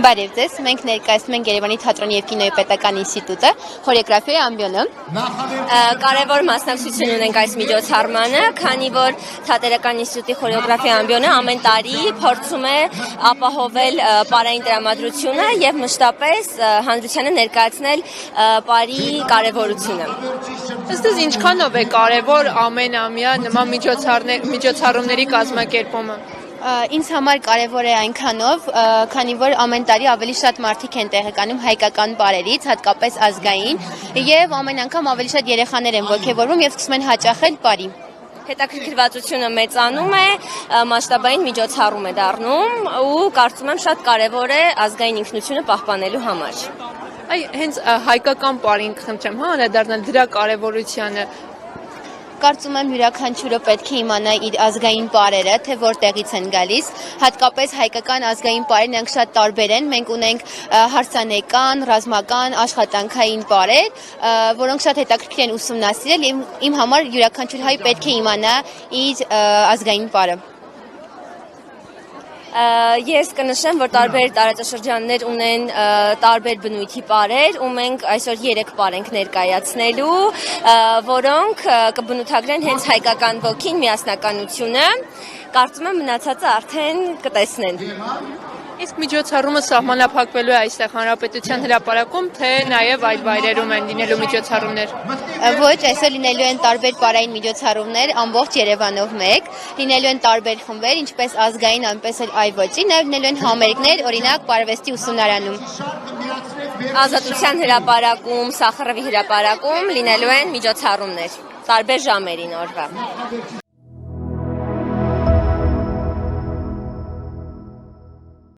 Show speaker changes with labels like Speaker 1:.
Speaker 1: Բարև ձեզ, մենք ներկայացնում ենք Երևանի թատրոնի և կինոյի պետական ինստիտուտը, խորեոգրաֆիայի ամբիոնը։
Speaker 2: Կարևոր մասնակցություն ունենք այս միջոցառմանը, քանի որ Թատերական ինստիտուտի խորեոգրաֆիայի ամբիոնը ամեն տարի փորձում է ապահովել պարային տրամադրությունը եւ մշտապես հանրությանը ներկայացնել պարի կարևորությունը։
Speaker 3: Ըստ ձեզ ինչքանով է կարևոր ամենամյա նման միջոցառումների կազմակերպումը։
Speaker 1: Ինձ համար կարևոր է այնքանով, քանի որ ամեն տարի ավելի շատ մարդիկ են տեղեկանում հայկական պարերից, հատկապես ազգային, եւ ամեն անգամ ավելի շատ երեխաներ են ոգևորվում եւ սկսում են հաճախել պարի։
Speaker 2: Հետաքրքրվածությունը մեծանում է, մասշտաբային միջոցառում է դառնում ու կարծում եմ շատ կարևոր է ազգային ինքնությունը պահպանելու համար։
Speaker 3: Հենց հայկական պարին խնդրեմ, անդրադառնալ դրա կարևորությանը։
Speaker 1: Կարծում եմ յուրաքանչյուրը պետք է իմանա իր ազգային պարերը, թե որտեղից են գալիս, հատկապես հայկական ազգային պարերն նրանք շատ տարբեր են, մենք ունենք հարսանեկան, ռազմական, աշխատանքային պարեր, որոնք շատ հետաքրքիր են ուսումնասիրել եւ իմ համար յուրաքանչյուր հայ պետք է իմանա իր ազգային պարը։
Speaker 2: Ես կնշեմ, որ տարբեր տարածաշրջաններ ունեն տարբեր բնույթի պարեր, ու մենք այսօր 3 պար ենք ներկայացնելու, որոնք կբնութագրեն հենց հայկական ոգին, միասնականությունը, կարծում եմ մնացածը արդեն կտեսնեն։
Speaker 3: Իսկ միջոցառումը սահմանափակվելու է այստեղ Հանրապետության հրապարակում, թե նաև այլ վայրերում են լինելու միջոցառումներ։
Speaker 1: Ոչ, այսօր լինելու են տարբեր պարային միջոցառումներ ամբողջ Երևանով մեկ, լինելու են տարբեր խմբեր, ինչպես ազգային, այնպես էլ այ ոճի, նաև լինելու են համերգներ, օրինակ պարվեստի ուսումնարանում։
Speaker 2: Ազատության հրապարակում, Սախարովի հրապարակում լինելու են միջոցառումներ, տարբեր ժամերին օրվա։